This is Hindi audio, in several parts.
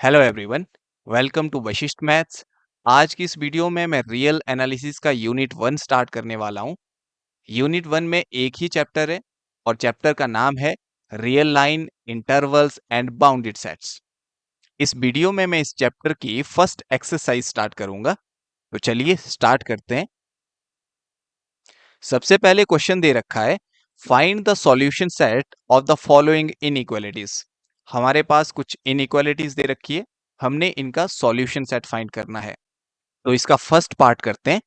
Hello everyone, welcome to Vashishtha maths. आज की इस वीडियो में मैं रियल एनालिसिस का यूनिट 1 स्टार्ट करने वाला हूं। यूनिट 1 में एक ही चैप्टर है और चैप्टर का नाम है real line, intervals and bounded sets. इस वीडियो में मैं इस चैप्टर की फर्स्ट एक्सरसाइज स्टार्ट करूंगा। तो चलिए स्टार्ट करते हैं। सबसे पहले क्वेश्चन दे रखा है, find the solution set of the following inequalities. हमारे पास कुछ इनइक्वालिटीज दे रखी है, हमने इनका सॉल्यूशन सेट फाइंड करना है। तो इसका फर्स्ट पार्ट करते हैं।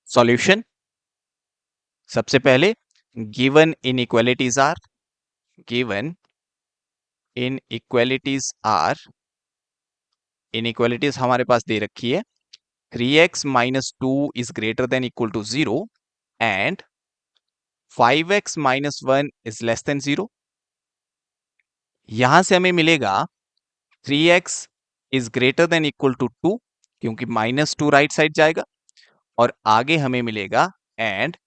सॉल्यूशन, सबसे पहले given inequalities are, given inequalities are, inequalities हमारे पास दे रखी है 3x minus 2 is greater than equal to 0 and 5x minus 1 is less than 0। यहां से हमें मिलेगा 3x is greater than equal to 2 क्योंकि माइनस 2 राइट साइड जाएगा, और आगे हमें मिलेगा and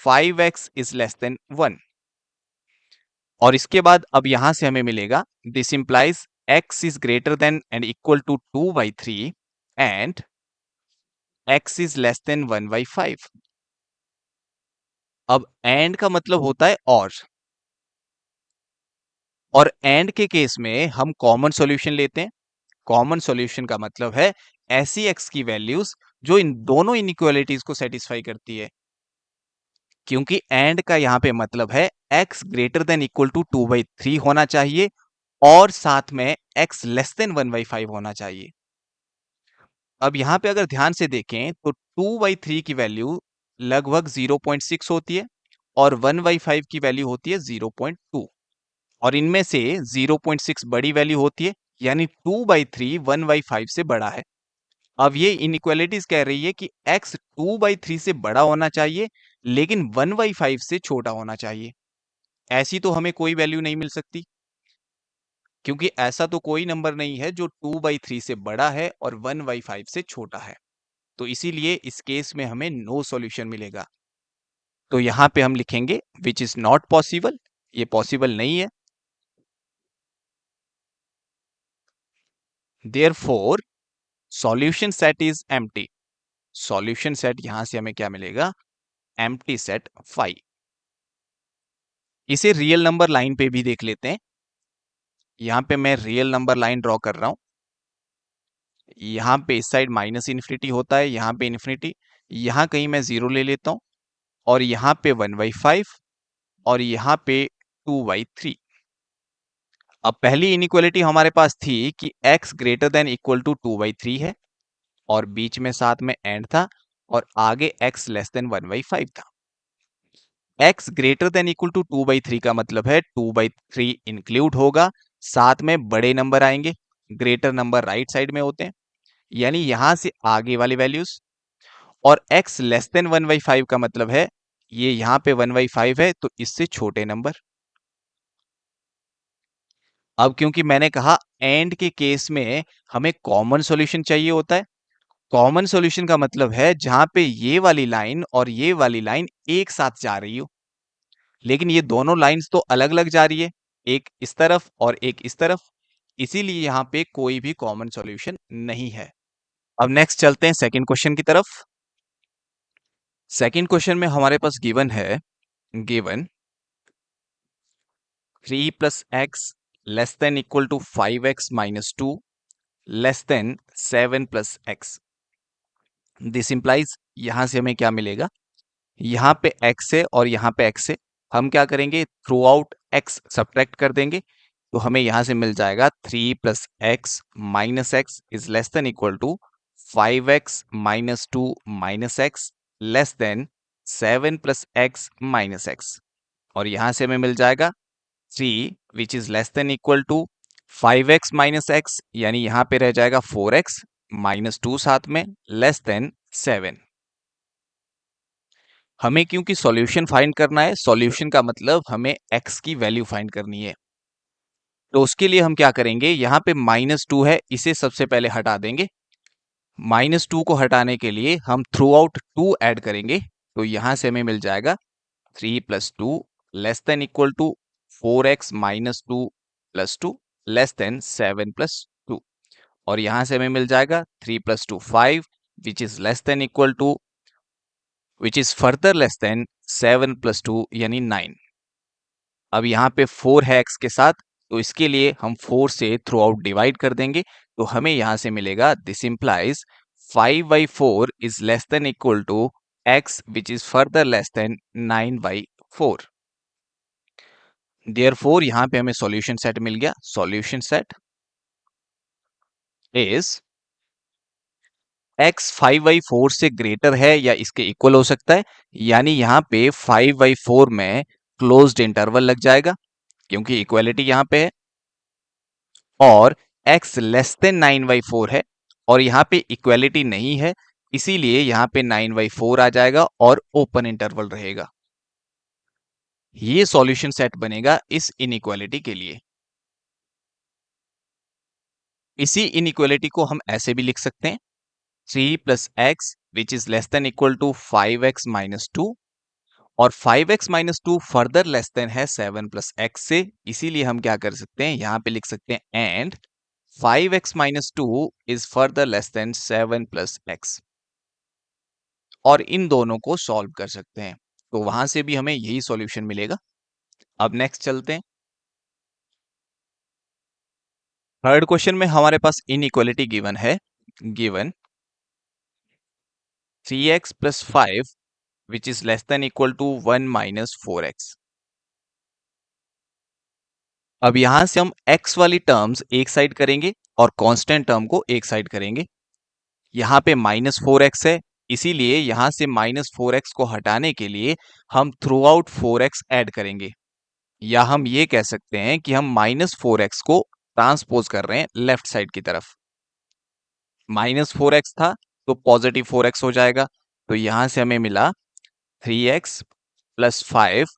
5x is less then 1। और इसके बाद अब यहां से हमें मिलेगा this implies x is greater than and equal to 2/3 and x is less than 1/5। अब एंड का मतलब होता है और एंड के केस में हम कॉमन सॉल्यूशन लेते हैं। कॉमन सॉल्यूशन का मतलब है ऐसी x की वैल्यूज जो इन दोनों इनइक्वालिटीज को सेटिस्फाई करती है, क्योंकि एंड का यहां पे मतलब है x greater than equal to 2/3 होना चाहिए और साथ में x लेस देन 1/5 होना चाहिए। अब यहां पे अगर ध्यान से देखें तो 2/3 की वैल्यू लगभग 0.6 होती है और 1/5 की वैल्यू होती है 0.2, और इनमें से 0.6 बड़ी वैल्यू होती है, यानी 2/3 1/5 से बड़ा है। अब ये इनइक्वालिटीज कह रही है कि x 2/3 से बड़ा होना चाहिए लेकिन 1/5 से छोटा होना चाहिए। ऐसी तो हमें कोई वैल्यू नहीं मिल सकती, क्योंकि ऐसा तो कोई नंबर नहीं है जो 2/3 से बड़ा है और 1/5 से छोटा है। तो इसीलिए इस केस में हमें नो सॉल्यूशन मिलेगा। तो यहां पे हम लिखेंगे विच इज नॉट पॉसिबल, ये पॉसिबल नहीं है। Therefore solution set is empty. Solution set यहां से हमें क्या मिलेगा, एम्प्टी सेट 5। इसे रियल नंबर लाइन पे भी देख लेते हैं। यहां पे मैं रियल नंबर लाइन ड्रॉ कर रहा हूं। यहां पे इस साइड माइनस इन्फिनिटी होता है, यहां पे इन्फिनिटी, यहां कहीं मैं 0 ले लेता हूं, और यहां पे 1/5 और यहां पे 2/3। अब पहली इनइक्वालिटी हमारे पास थी कि x greater than equal to 2/3 है और बीच में साथ में एंड था और आगे x लेस देन 1/5 था। x greater than equal to 2/3 का मतलब है 2/3 इंक्लूड होगा, साथ में बड़े नंबर आएंगे, ग्रेटर नंबर राइट साइड में होते हैं, यानी यहां से आगे वाली वैल्यूज। और x लेस देन 1/5 का मतलब है ये यहां पे 1/5 है तो इससे छोटे नंबर। अब क्योंकि मैंने कहा एंड के केस में हमें कॉमन सॉल्यूशन चाहिए होता है। कॉमन सॉल्यूशन का मतलब है जहां पे ये वाली लाइन और ये वाली लाइन एक साथ जा रही हो, लेकिन ये दोनों लाइंस तो अलग अलग जा रही है, एक इस तरफ और एक इस तरफ, इसीलिए यहां पे कोई भी कॉमन सॉल्यूशन नहीं है। अब नेक्स्ट चलते हैं सेकंड क्वेश्चन की तरफ। सेकंड क्वेश्चन में हमारे पास गिवन है, given 3 plus x less than equal to 5x minus 2 less than 7 plus x. This implies यहां से हमें क्या मिलेगा, यहाँ पे x है और यहाँ पे x है, हम क्या करेंगे थ्रू आउट x सब्ट्रैक्ट कर देंगे, तो हमें यहां से मिल जाएगा 3 plus x minus x is less than equal to 5x minus 2 minus x less than 7 plus x minus x. और यहां से हमें मिल जाएगा 3 which is less than equal to 5x minus x, यानी यहां पे रह जाएगा 4x माइनस 2 साथ में लेस देन 7। हमें क्योंकि सॉल्यूशन फाइंड करना है, सॉल्यूशन का मतलब हमें x की वैल्यू फाइंड करनी है, तो उसके लिए हम क्या करेंगे, यहां पे -2 है, इसे सबसे पहले हटा देंगे। -2 को हटाने के लिए हम थ्रू आउट 2 ऐड करेंगे, तो यहां से हमें मिल जाएगा 3 plus 2 less than equal to 4x minus two plus two less than 7 plus two. और यहां से हमें मिल जाएगा 3 plus two 5 which is less than equal to which is further less than 7 plus two यानी 9। अब यहाँ पे 4 है x के साथ, तो इसके लिए हम 4 से थ्रू आउट डिवाइड कर देंगे, तो हमें यहाँ से मिलेगा this implies 5/4 is less than equal to x which is further less than 9/4। Therefore यहाँ पे हमें सॉल्यूशन सेट मिल गया। सॉल्यूशन सेट इज x 5/4 से ग्रेटर है या इसके इक्वल हो सकता है, यानी यहाँ पे 5/4 में क्लोज्ड इंटरवल लग जाएगा क्योंकि इक्वलिटी यहाँ पे है, और x लेस देन 9/4 है और यहाँ पे इक्वलिटी नहीं है, इसीलिए यहाँ पे 9/4 आ जाएगा और ओपन इंटरवल रहेगा। ये सॉल्यूशन सेट बनेगा इस इनइक्वालिटी के लिए। इसी इनइक्वालिटी को हम ऐसे भी लिख सकते हैं 3 plus x which is less than equal to 5x minus two, और 5x minus two further less than है 7 प्लस एक्स से, इसीलिए हम क्या कर सकते हैं, यहाँ पे लिख सकते हैं and 5x minus two is further less than 7 plus x, और इन दोनों को सॉल्व कर सकते हैं, तो वहां से भी हमें यही सॉल्यूशन मिलेगा। अब नेक्स्ट चलते हैं। थर्ड क्वेश्चन में हमारे पास इनइक्वालिटी गिवन है, given 3x plus 5 which is less than equal to 1 minus 4x। अब यहां से हम x वाली टर्म्स एक साइड करेंगे और कांस्टेंट टर्म को एक साइड करेंगे। यहाँ पे -4x है, इसीलिए यहां से -4x को हटाने के लिए हम थ्रू आउट 4x ऐड करेंगे, या हम ये कह सकते हैं कि हम -4x को ट्रांसपोज कर रहे हैं लेफ्ट साइड की तरफ। -4x था तो पॉजिटिव 4x हो जाएगा, तो यहां से हमें मिला 3x plus 5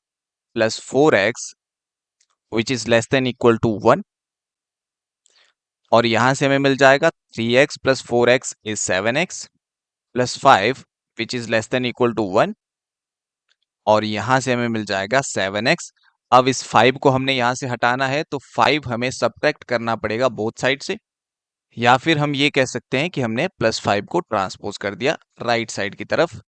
plus 4x which is less than equal to 1, और यहां से हमें मिल जाएगा 3x plus 4x is 7x plus 5 which is less than equal to 1, और यहां से हमें मिल जाएगा 7x। अब इस 5 को हमने यहां से हटाना है, तो 5 हमें सब्ट्रैक्ट करना पड़ेगा बोथ साइड से, या फिर हम ये कह सकते हैं कि हमने +5 को ट्रांसपोज कर दिया राइट साइड की तरफ,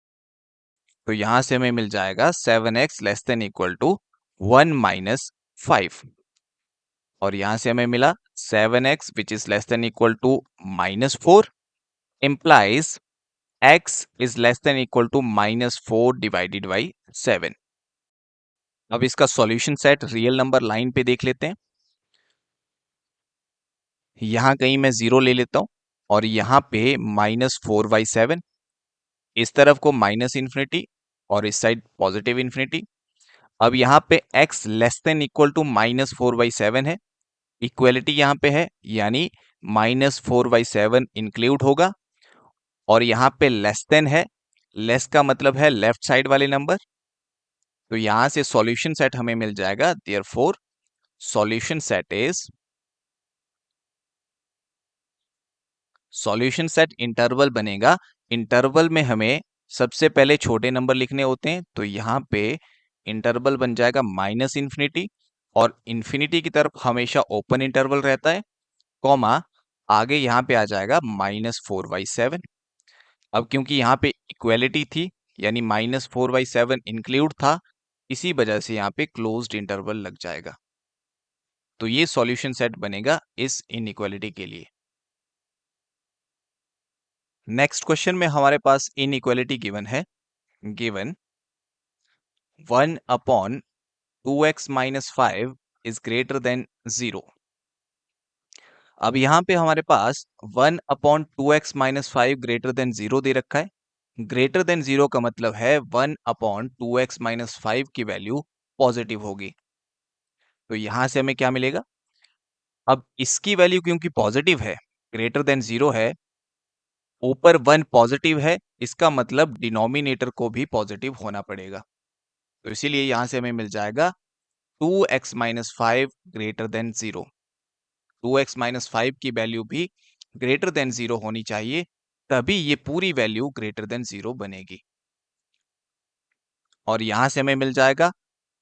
तो यहां से हमें मिल जाएगा 7x less than equal to 1 minus 5, और यहां से हमें मिला 7x which is less than equal to -4 implies x is less than equal to -4 divided by 7। अब इसका solution set real number line पे देख लेते हैं। यहां कहीं मैं 0 ले लेता हूं और यहां पे -4/7, इस तरफ को माइनस इन्फिनिटी और इस साइड पॉजिटिव इन्फिनिटी। अब यहाँ पे x less than equal to -4/7 है, इक्वलिटी यहाँ पे है, यानी -4/7 इंक्लूड होगा, और यहाँ पे लेस देन है, लेस का मतलब है लेफ्ट साइड वाले नंबर, तो यहां से सॉल्यूशन सेट हमें मिल जाएगा। Therefore solution set is, solution set interval बनेगा। इंटरवल में हमें सबसे पहले छोटे नंबर लिखने होते हैं, तो यहाँ पे इंटरवल बन जाएगा -इन्फिनिटी, और इन्फिनिटी की तरफ हमेशा ओपन इंटरवल रहता है, कॉमा आगे यहाँ पे आ जाएगा -4/7। अब क्योंकि यहाँ पे इक्वलिटी थी, यानी -4/7 इंक्लूड था, इसी वजह से यहाँ पे क्लोज्ड इंटरवल लग जाएगा, तो ये सॉल्यूशन सेट बनेगा इस इनइक्वालिटी के लिए। नेक्स्ट क्वेश्चन में हमारे पास इनइक्वालिटी गिवन है, given 1/2x minus 5 is greater than 0। अब यहाँ पे हमारे पास 1/2x माइनस 5 ग्रेटर देन 0 दे रखा है। ग्रेटर देन 0 का मतलब है 1/2x माइनस 5 की वैल्यू पॉजिटिव होगी, तो यहां से हमें क्या मिलेगा, अब इसकी वैल्यू क्योंकि पॉजिटिव है, ग्रेटर देन 0 है, ऊपर 1 पॉजिटिव है, इसका मतलब डिनोमिनेटर को भी पॉजिटिव होना पड़ेगा, तो इसीलिए यहां से हमें मिल जाएगा 2x minus 5 greater than 0। 2x minus 5 की वैल्यू भी ग्रेटर देन 0 होनी चाहिए, तभी ये पूरी वैल्यू ग्रेटर देन 0 बनेगी, और यहां से हमें मिल जाएगा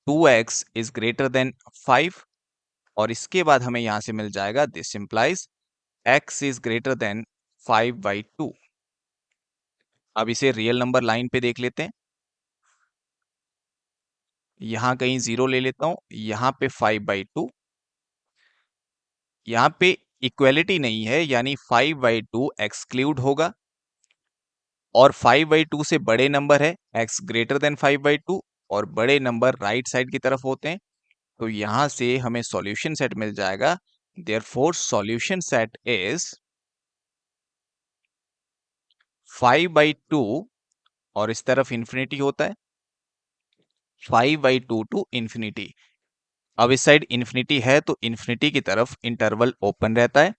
2x इज ग्रेटर देन 5 और इसके बाद हमें यहां से मिल जाएगा this implies x is greater then 5/2। अब इसे रियल नंबर लाइन पे देख लेते हैं। यहां कहीं 0 ले लेता हूं, यहां पे 5/2, यहां पे इक्वलिटी नहीं है यानी 5/2 एक्सक्लूड होगा और 5/2 से बड़े नंबर है x ग्रेटर देन 5/2 और बड़े नंबर राइट साइड की तरफ होते हैं। तो यहां से हमें सॉल्यूशन सेट मिल जाएगा। देयरफॉर सॉल्यूशन सेट इज 5/2 और इस तरफ इंफिनिटी होता है 5/2 टू इंफिनिटी। अब इस साइड इंफिनिटी है तो इंफिनिटी की तरफ इंटरवल ओपन रहता है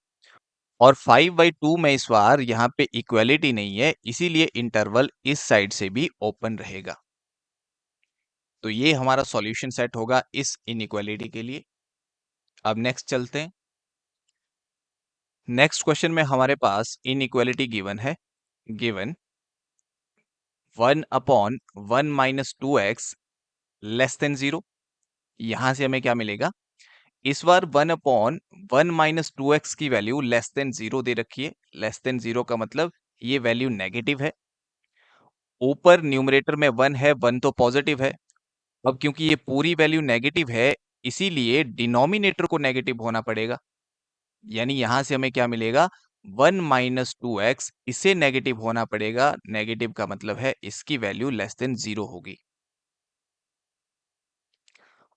और 5/2 में इस बार यहाँ पे इक्वलिटी नहीं है इसीलिए इंटरवल इस साइड से भी ओपन रहेगा। तो ये हमारा सॉल्यूशन सेट होगा इस इनइक्वालिटी के लिए। अब नेक्स्ट चलते हैं। नेक्स्ट क्वेश्चन में हमारे पास इनइक्वालिटी गिवन है। Given 1/(1 - 2x) less than 0। यहां से हमें क्या मिलेगा? इस बार 1/(1 - 2x) की वैल्यू लेस देन 0 दे रखी है। लेस देन 0 का मतलब ये वैल्यू नेगेटिव है। ऊपर न्यूमरेटर में 1 है, 1 तो पॉजिटिव है। अब क्योंकि ये पूरी वैल्यू नेगेटिव है इसीलिए डिनोमिनेटर को नेगेटिव होना पड़ेगा। यानी यहां से हमें क्या मिलेगा? 1 - 2x, इसे नेगेटिव होना पड़ेगा। नेगेटिव का मतलब है इसकी वैल्यू लेस देन 0 होगी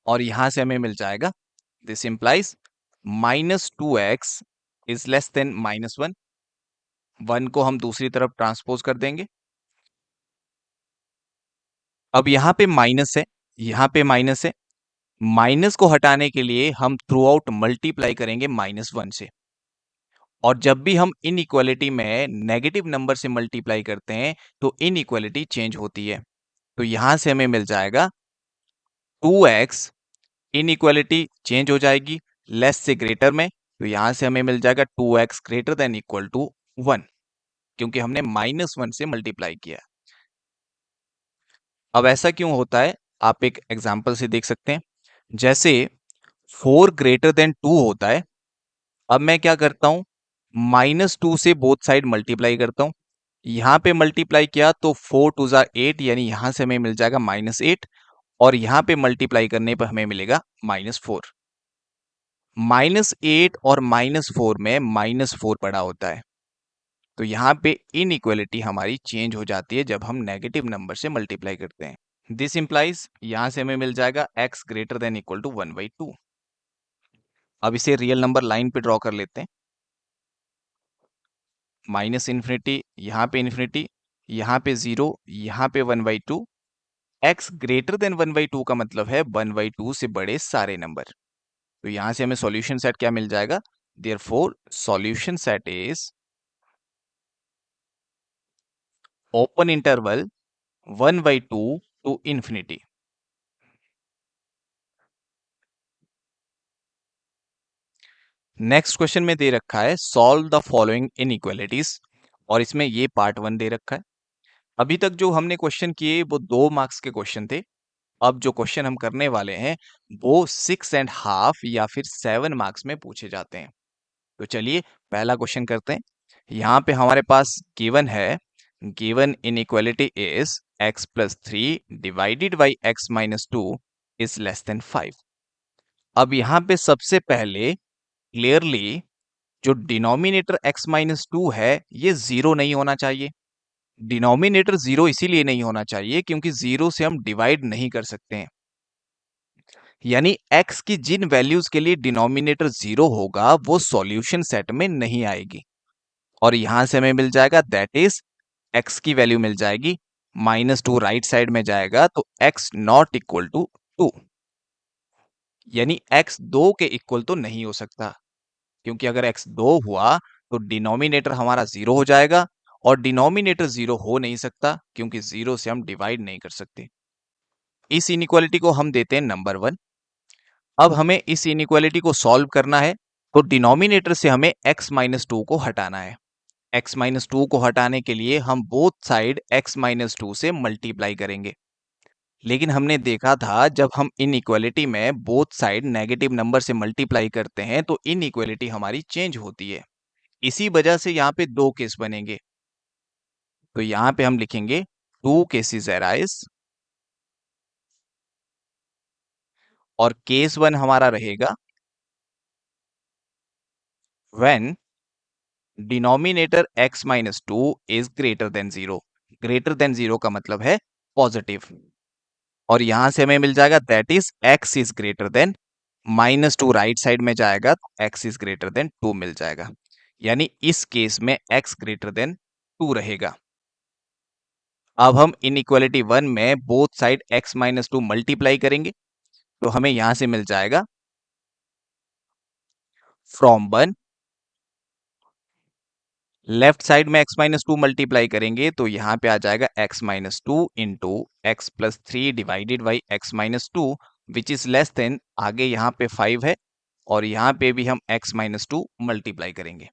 और यहां से हमें मिल जाएगा this implies -2x is less then -1। 1 को हम दूसरी तरफ ट्रांसपोज कर देंगे। अब यहाँ पे माइनस है, यहाँ पे माइनस है। माइनस को हटाने के लिए हम थ्रू आउट मल्टीप्लाई करेंगे -1 से और जब भी हम इनइक्वालिटी में नेगेटिव नंबर से मल्टीप्लाई करते हैं तो इनइक्वालिटी चेंज होती है। तो यहां से हमें मिल जाएगा 2x, इनइक्वालिटी चेंज हो जाएगी लेस से ग्रेटर में। तो यहां से हमें मिल जाएगा 2x greater than equal to 1 क्योंकि हमने -1 से मल्टीप्लाई किया। अब ऐसा क्यों होता है आप एक एग्जांपल से देख सकते हैं। जैसे 4 ग्रेटर देन 2 होता है। अब मैं क्या करता हूं, -2 से बोथ साइड मल्टीप्लाई करता हूं। यहां पे मल्टीप्लाई किया तो 4 2 ज़ा 8 यानी यहां से हमें मिल जाएगा -8 और यहां पे मल्टीप्लाई करने पर हमें मिलेगा -4। -8 और -4 में -4 बड़ा होता है। तो यहाँ पे इनइक्वालिटी हमारी चेंज हो जाती है जब हम नेगेटिव नंबर से मल्टीप्लाई करते हैं। दिस इंप्लाइज यहां से हमें मिल जाएगा x greater than equal to 1/2। अब इसे रियल नंबर लाइन पे ड्रॉ कर लेते हैं। माइनस इन्फिनिटी, यहाँ पे इन्फिनिटी, यहाँ पे 0, यहाँ पे 1/2। x ग्रेटर देन 1/2 का मतलब है 1/2 से बड़े सारे नंबर। तो यहां से हमें सॉल्यूशन सेट क्या मिल जाएगा? Therefore solution set is open interval 1/2 to infinity. Next question में दे रखा है सॉल्व द फॉलोइंग इनइक्वालिटीज और इसमें ये पार्ट 1 दे रखा है। अभी तक जो हमने क्वेश्चन किए वो 2 मार्क्स के क्वेश्चन थे। अब जो क्वेश्चन हम करने वाले हैं वो 6.5 या फिर 7 मार्क्स में पूछे जाते हैं। तो चलिए पहला क्वेश्चन करते हैं। यहाँ पे हमारे पास गिवन है, given inequality is x+3 divided by x-2 is less then 5। अब यहाँ पे सबसे पहले क्लियरली जो डिनोमिनेटर x-2 है ये 0 नहीं होना चाहिए। डिनोमिनेटर 0 इसीलिए नहीं होना चाहिए क्योंकि 0 से हम डिवाइड नहीं कर सकते हैं। यानी x की जिन वैल्यूज के लिए डिनोमिनेटर 0 होगा वो सॉल्यूशन सेट में नहीं आएगी और यहां से हमें मिल जाएगा दैट इज x की वैल्यू मिल जाएगी -2 राइट साइड में जाएगा तो x नॉट इक्वल टू 2 यानी x 2 के इक्वल तो नहीं हो सकता क्योंकि अगर x 2 हुआ तो डिनोमिनेटर हमारा 0 हो जाएगा और डिनोमिनेटर 0 हो नहीं सकता क्योंकि 0 से हम डिवाइड नहीं कर सकते। इस इनइक्वालिटी को हम देते हैं नंबर 1। अब हमें इस इनइक्वालिटी को सॉल्व करना है तो डिनोमिनेटर से हमें x-2 को हटाना है। x-2 को हटाने के लिए हम बोथ साइड x-2 से मल्टीप्लाई करेंगे। लेकिन हमने देखा था जब हम इनइक्वालिटी में बोथ साइड नेगेटिव नंबर से मल्टीप्लाई करते हैं तो इनइक्वालिटी हमारी चेंज होती है। इसी वजह से यहाँ पे दो केस बनेंगे। तो यहाँ पे हम लिखेंगे टू केसेस अराइज और केस वन हमारा रहेगा when denominator x minus two is greater than zero. Greater than zero का मतलब है पॉजिटिव। और यहां से हमें मिल जाएगा that is x is greater than minus two. Right side में जाएगा तो x is greater than two मिल जाएगा। यानी इस केस में x ग्रेटर देन टू रहेगा। अब हम इनइक्वालिटी वन में both side x minus two multiply करेंगे तो हमें यहां से मिल जाएगा फ्रॉम वन। लेफ्ट साइड में x माइनस टू मल्टीप्लाई करेंगे तो यहाँ पे आ जाएगा x minus two into x plus three divided by x minus two which is less then. आगे यहाँ पे 5 है और यहाँ पे भी हम x माइनस टू मल्टीप्लाई करेंगे।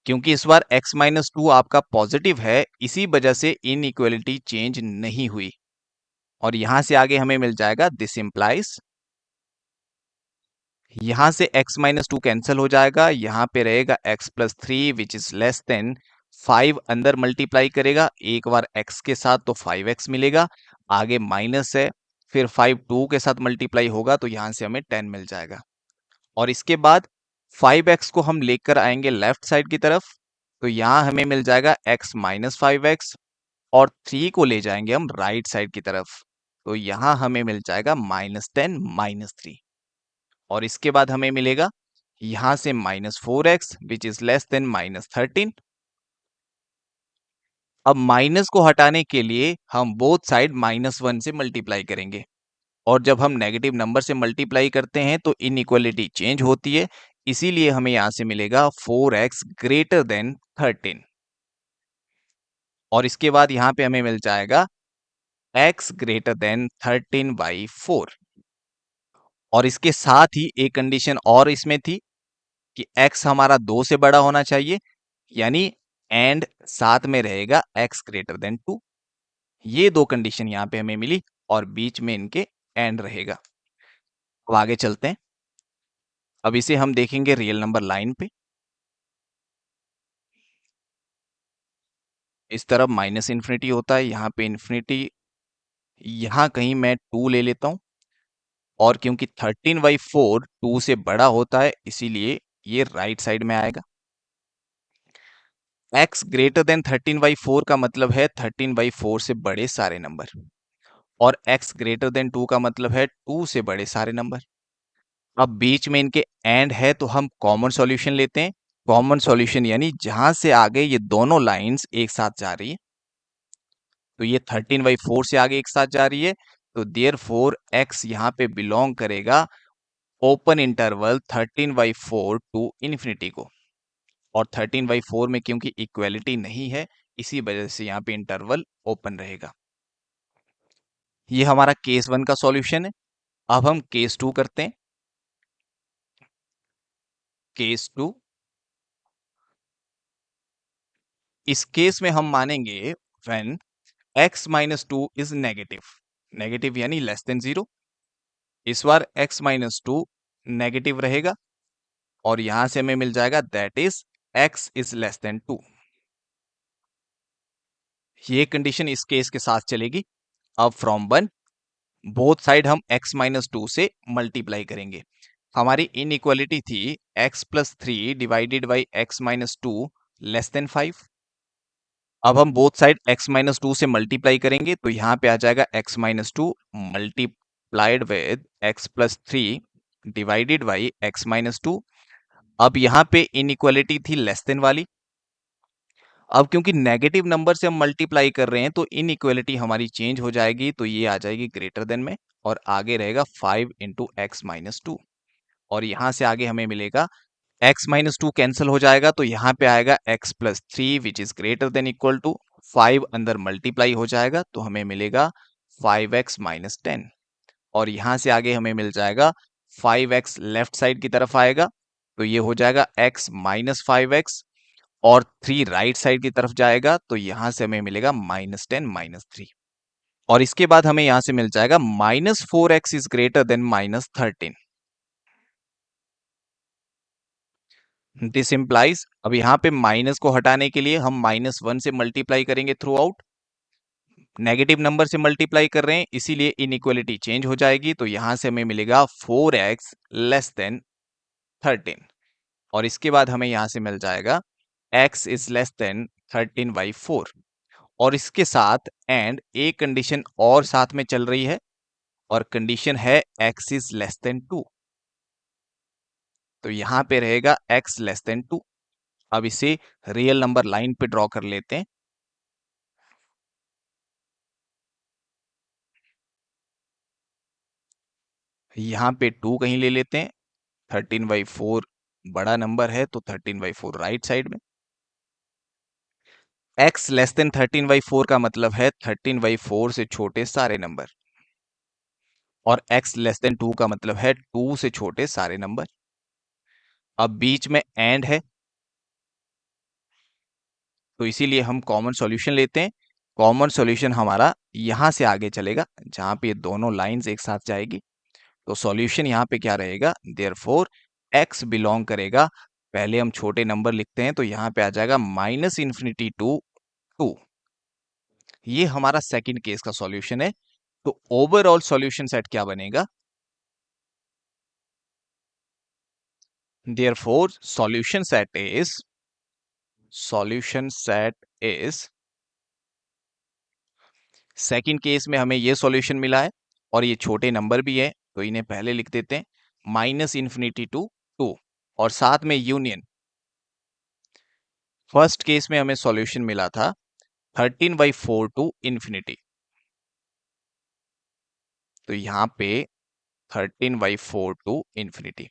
क्योंकि इस बार x माइनस टू आपका पॉजिटिव है इसी वजह से इनइक्वालिटी चेंज नहीं हुई। और यहां से आगे हमें मिल जाएगा दिस इंप्लाइज। यहां से x माइनस टू कैंसिल हो जाएगा। यहाँ पे रहेगा x plus three which is less then 5। अंदर मल्टीप्लाई करेगा एक बार x के साथ तो 5x मिलेगा। आगे माइनस है फिर 5 2 के साथ मल्टीप्लाई होगा तो यहां से हमें 10 मिल जाएगा। और इसके बाद 5x को हम लेकर आएंगे लेफ्ट साइड की तरफ तो यहां हमें मिल जाएगा x माइनस 5x। और 3 को ले जाएंगे हम राइट साइड की तरफ तो यहां हमें मिल जाएगा -10 -3। और इसके बाद हमें मिलेगा यहां से -4x which is less then -13। अब माइनस को हटाने के लिए हम बोथ साइड -1 से मल्टीप्लाई करेंगे। और जब हम नेगेटिव नंबर से मल्टीप्लाई करते हैं तो इनइक्वालिटी चेंज होती है। इसीलिए हमें यहां से मिलेगा 4x ग्रेटर देन 13। और इसके बाद यहां पे हमें मिल जाएगा x ग्रेटर देन 13/4। और इसके साथ ही एक कंडीशन और इसमें थी कि x हमारा 2 से बड़ा होना चाहिए। यानी एंड साथ में रहेगा x ग्रेटर देन 2। ये दो कंडीशन यहां पे हमें मिली और बीच में इनके एंड रहेगा। अब आगे चलते हैं। अब इसे हम देखेंगे रियल नंबर लाइन पे। इस तरफ माइनस इन्फिनिटी होता है यहाँ पे इन्फिनिटी। यहाँ कहीं मैं 2 ले लेता हूँ। और क्योंकि 13/4 2 से बड़ा होता है इसीलिए ये राइट साइड में आएगा। x ग्रेटर देन 13/4 का मतलब है 13/4 से बड़े सारे नंबर। और x ग्रेटर देन 2 का मतलब है 2 से बड़े सारे नंबर। अब बीच में इनके एंड है तो हम कॉमन सॉल्यूशन लेते हैं। कॉमन सॉल्यूशन यानी जहां से आगे ये दोनों लाइंस एक साथ जा रही है। तो ये 13/4 से आगे एक साथ जा रही है तो देयर फोर एक्स यहाँ पे बिलोंग करेगा ओपन इंटरवल 13/4 टू इन्फिनिटी को। और 13/4 में क्योंकि इक्वेलिटी नहीं है इसी वजह से यहाँ पे इंटरवल ओपन रहेगा। ये हमारा केस वन का सॉल्यूशन है। अब हम केस टू करते हैं। केस टू, इस केस में हम मानेंगे when x minus two is negative. Negative यानी लेस देन जीरो। इस बार x माइनस टू नेगेटिव रहेगा और यहां से हमें मिल जाएगा that is x is less then 2। ये कंडीशन इस केस के साथ चलेगी। अब फ्रॉम वन बोथ साइड हम x माइनस टू से मल्टीप्लाई करेंगे। हमारी इनइक्वालिटी थी x plus three divided by x minus two less then 5। अब हम both side x minus two से मल्टीप्लाई करेंगे तो यहाँ पे आ जाएगा x minus two multiplied with x plus three divided by x minus two. अब यहाँ पे इनइक्वालिटी थी लेस देन वाली। अब क्योंकि नेगेटिव नंबर से हम मल्टीप्लाई कर रहे हैं तो इनइक्वालिटी हमारी चेंज हो जाएगी तो ये आ जाएगी ग्रेटर देन में। और आगे रहेगा 5 इंटू एक्स माइनस टू। और यहां से आगे हमें मिलेगा x माइनस टू कैंसिल हो जाएगा तो यहाँ पे आएगा x plus three which is greater than equal to 5। अंदर मल्टीप्लाई हो जाएगा तो हमें मिलेगा 5x माइनस 10। और यहां से आगे हमें मिल जाएगा 5x लेफ्ट साइड की तरफ आएगा तो ये हो जाएगा x माइनस 5x। और 3 राइट साइड की तरफ जाएगा तो यहां से हमें मिलेगा -10 -3। और इसके बाद हमें यहां से मिल जाएगा -4x is greater then -13। This implies, अब यहां पे माइनस को हटाने के लिए हम -1 से मल्टीप्लाई करेंगे थ्रू आउट। नेगेटिव नंबर से मल्टीप्लाई कर रहे हैं इसीलिए इनइक्वालिटी चेंज हो जाएगी, तो यहां से हमें मिलेगा 4x लेस देन 13। और इसके बाद हमें यहां से मिल जाएगा x इज लेस देन 13/4। और इसके साथ एंड एक कंडीशन और साथ में चल रही है, और कंडीशन है x इज लेस देन 2। तो यहां पे रहेगा x लेस देन 2। अब इसे रियल नंबर लाइन पे ड्रॉ कर लेते हैं। यहां पे 2 कहीं ले लेते हैं। 13/4 बड़ा नंबर है तो 13/4 राइट साइड में। x लेस देन 13/4 का मतलब है 13/4 से छोटे सारे नंबर, और x लेस देन 2 का मतलब है 2 से छोटे सारे नंबर। अब बीच में एंड है तो इसीलिए हम कॉमन सॉल्यूशन लेते हैं। कॉमन सॉल्यूशन हमारा यहां से आगे चलेगा जहां पे ये दोनों लाइंस एक साथ जाएगी। तो सॉल्यूशन यहाँ पे क्या रहेगा, देयरफॉर x बिलोंग करेगा, पहले हम छोटे नंबर लिखते हैं तो यहाँ पे आ जाएगा -∞ टू 2। ये हमारा सेकंड केस का सॉल्यूशन है। तो ओवरऑल सॉल्यूशन सेट क्या बनेगा, therefore solution set is second case में हमें ये सॉल्यूशन मिला है और ये छोटे नंबर भी है तो इन्हें पहले लिख देते हैं -∞ टू 2, और साथ में यूनियन। फर्स्ट केस में हमें सॉल्यूशन मिला था 13/4 टू इंफिनिटी, तो यहाँ पे 13/4 टू इंफिनिटी।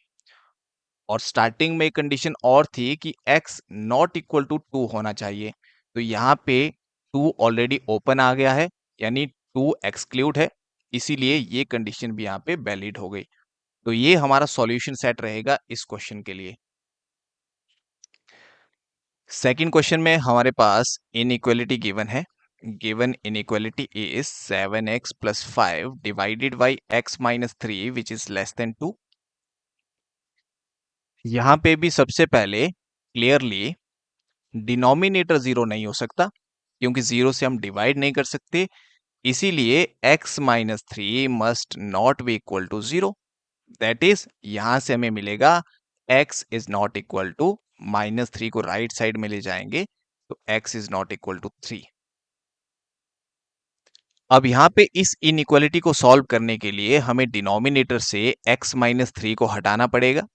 और स्टार्टिंग में एक कंडीशन और थी कि x नॉट इक्वल टू 2 होना चाहिए, तो यहाँ पे 2 ऑलरेडी ओपन आ गया है, यानी 2 एक्सक्लूड है, इसीलिए ये कंडीशन भी यहाँ पे वैलिड हो गई। तो ये हमारा सॉल्यूशन सेट रहेगा इस क्वेश्चन के लिए। सेकंड क्वेश्चन में हमारे पास इनइक्वालिटी गिवन है। Given inequality is 7x + 5 divided by x - 3 which is less then 2। यहाँ पे भी सबसे पहले क्लियरली डिनोमिनेटर 0 नहीं हो सकता, क्योंकि 0 से हम डिवाइड नहीं कर सकते, इसीलिए x - 3 must not be equal to 0। That is यहां से हमें मिलेगा x is not equal to -3 को राइट साइड में ले जाएंगे तो x is not equal to 3। अब यहाँ पे इस इनइक्वालिटी को सॉल्व करने के लिए हमें डिनोमिनेटर से x - 3 को हटाना पड़ेगा,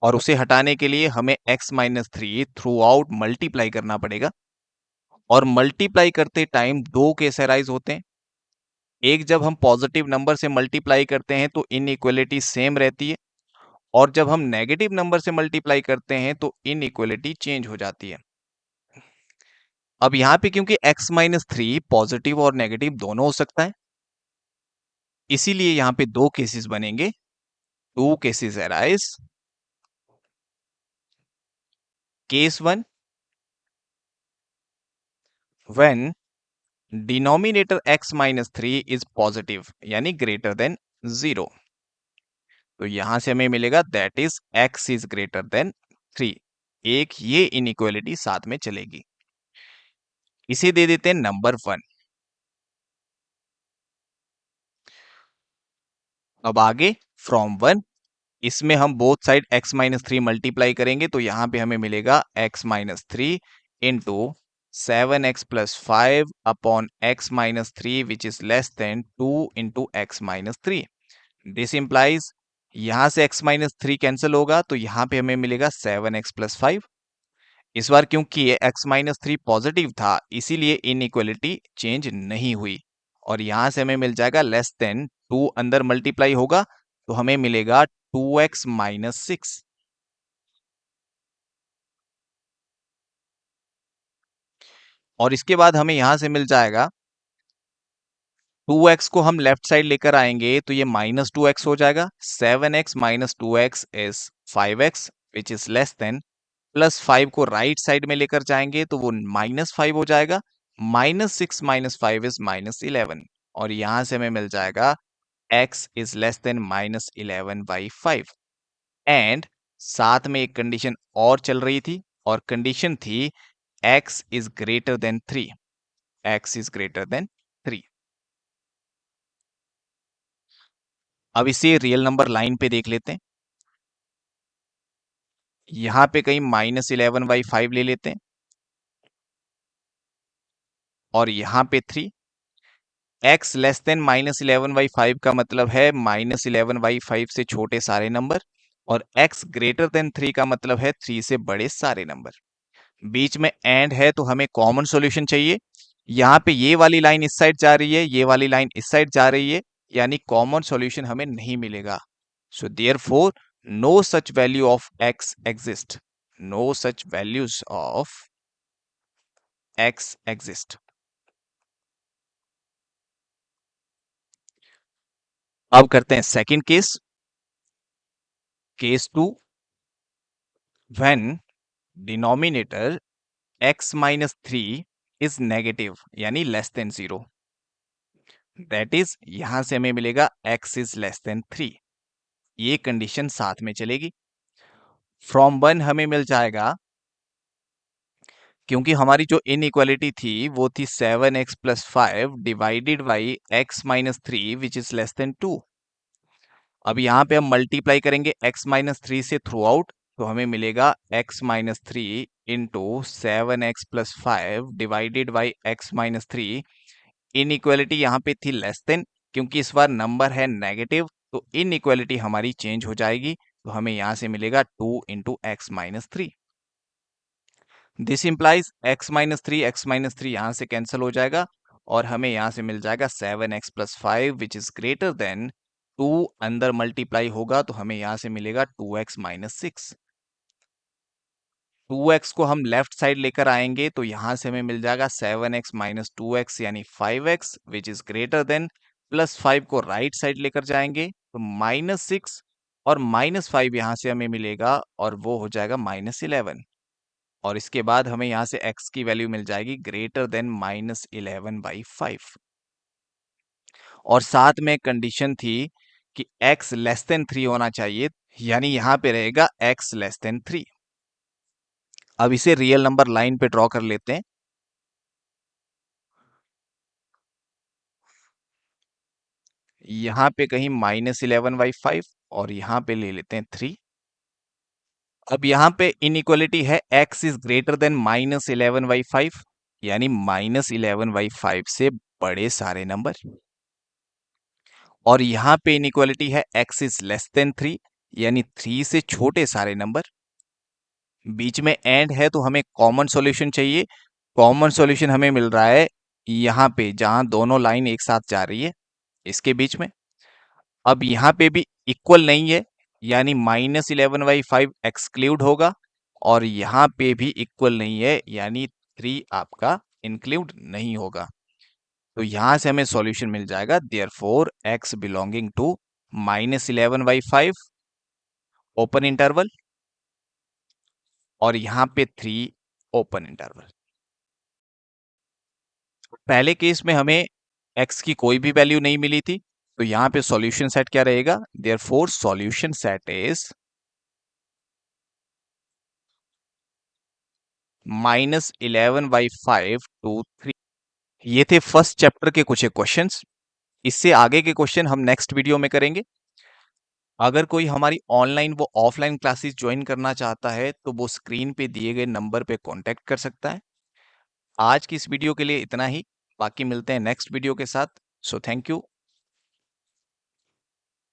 और उसे हटाने के लिए हमें x - 3 थ्रू आउट मल्टीप्लाई करना पड़ेगा। और मल्टीप्लाई करते टाइम दो केस अराइज होते हैं। एक, जब हम पॉजिटिव नंबर से मल्टीप्लाई करते हैं तो इनइक्वालिटी सेम रहती है, और जब हम नेगेटिव नंबर से मल्टीप्लाई करते हैं तो इनइक्वालिटी चेंज हो जाती है। अब यहाँ पे क्योंकि x - 3 पॉजिटिव और नेगेटिव दोनों हो सकता है, इसीलिए यहाँ पे दो केसेस बनेंगे। Two cases arise. Case 1, when denominator x - 3 is positive यानी ग्रेटर देन 0, तो यहां से हमें मिलेगा that is x is greater than 3। एक ये इनइक्वालिटी साथ में चलेगी, इसे दे देते हैं नंबर 1। अब आगे फ्रॉम 1, इसमें हम बोथ साइड x - 3 मल्टीप्लाई करेंगे तो यहां पे हमें मिलेगा x - 3 into 7x + 5 upon x - 3 which is less then 2 into x - 3। This implies यहां से x - 3 कैंसिल होगा तो यहां पे हमें मिलेगा 7x + 5। इस बार क्योंकि ये x - 3 पॉजिटिव था इसीलिए इनइक्वालिटी चेंज नहीं हुई, और यहां से हमें मिल जाएगा लेस देन 2 अंदर मल्टीप्लाई होगा तो हमें मिलेगा 2x - 6। और इसके बाद हमें यहां से मिल जाएगा 2x को हम लेफ्ट साइड लेकर आएंगे तो ये -2x हो जाएगा। 7x - 2x is 5x which is less then, +5 को राइट साइड में लेकर जाएंगे तो वो -5 हो जाएगा। -6 - 5 इज -11। और यहां से हमें मिल जाएगा x is less then -11/5 and साथ में एक कंडीशन और चल रही थी और कंडीशन थी x is greater than 3। x is greater than 3। अब इसे रियल नंबर लाइन पे देख लेते हैं। यहां पे कहीं -11/5 ले लेते हैं और यहां पे 3। x लेस देन -11/5 का मतलब है -11/5 से छोटे सारे नंबर और x ग्रेटर देन 3 का मतलब है 3 से बड़े सारे नंबर। बीच में एंड है तो हमें कॉमन सॉल्यूशन चाहिए। यहाँ पे ये वाली लाइन इस साइड जा रही है, ये वाली लाइन इस साइड जा रही है, यानी कॉमन सॉल्यूशन हमें नहीं मिलेगा। So therefore no such value of x exist. No such values of x exist. अब करते हैं second case, case 2। When denominator x minus 3 is negative यानी लेस देन 0, दैट इज यहां से हमें मिलेगा x इज लेस देन 3। ये कंडीशन साथ में चलेगी। फ्रॉम 1 हमें मिल जाएगा, क्योंकि हमारी जो इनइक्वालिटी थी वो थी 7x plus 5 divided by x minus 3 which is less then 2। अब यहाँ पे हम मल्टीप्लाई करेंगे x माइनस 3 से थ्रू आउट, तो हमें मिलेगा x minus 3 into 7x plus 5 divided by x minus 3। Inequality यहाँ पे थी लेस देन, क्योंकि इस बार नंबर है नेगेटिव, तो इनइक्वालिटी हमारी चेंज हो जाएगी, तो हमें यहाँ से मिलेगा 2 into x minus 3। This implies x minus three यहाँ से कैंसिल हो जाएगा और हमें यहाँ से मिल जाएगा 7x plus 5 which is greater then 2। अंदर मल्टीप्लाई होगा तो हमें यहाँ से मिलेगा 2x माइनस 6। 2x को हम लेफ्ट साइड लेकर आएंगे तो यहाँ से हमें मिल जाएगा 7x माइनस 2x यानी 5x which is greater then, plus 5 को राइट साइड लेकर जाएंगे तो -6 और -5 यहाँ से हमें मिलेगा और वो हो जाएगा -11। और इसके बाद हमें यहाँ से x की वैल्यू मिल जाएगी ग्रेटर देन -11/5। और साथ में कंडीशन थी कि x लेस देन 3 होना चाहिए, यानी यहाँ पे रहेगा x लेस देन 3। अब इसे रियल नंबर लाइन पे ड्रॉ कर लेते हैं। यहाँ पे कहीं -11/5 और यहाँ पे ले लेते हैं 3। अब यहाँ पे इनइक्वालिटी है x इज ग्रेटर देन -11/5, यानी -11/5 से बड़े सारे नंबर। और यहाँ पे इनइक्वालिटी है x इज लेस देन 3, यानी 3 से छोटे सारे नंबर। बीच में एंड है तो हमें कॉमन सॉल्यूशन चाहिए। कॉमन सॉल्यूशन हमें मिल रहा है यहाँ पे, जहां दोनों लाइन एक साथ जा रही है, इसके बीच में। अब यहाँ पे भी इक्वल नहीं है, यानी -11/5 एक्सक्लूड होगा और यहाँ पे भी इक्वल नहीं है, यानी 3 आपका इंक्लूड नहीं होगा। तो यहां से हमें सॉल्यूशन मिल जाएगा therefore x belonging to -11/5 open interval और यहाँ पे 3 ओपन इंटरवल। पहले केस में हमें x की कोई भी वैल्यू नहीं मिली थी, तो यहाँ पे सॉल्यूशन सेट क्या रहेगा, therefore solution set is -11/5 to 3। ये थे फर्स्ट चैप्टर के कुछ क्वेश्चंस। इससे आगे के क्वेश्चन हम नेक्स्ट वीडियो में करेंगे। अगर कोई हमारी ऑनलाइन वो ऑफलाइन क्लासेस ज्वाइन करना चाहता है तो वो स्क्रीन पे दिए गए नंबर पे कांटेक्ट कर सकता है। आज की इस वीडियो के लिए इतना ही, बाकी मिलते हैं नेक्स्ट वीडियो के साथ। So thank you.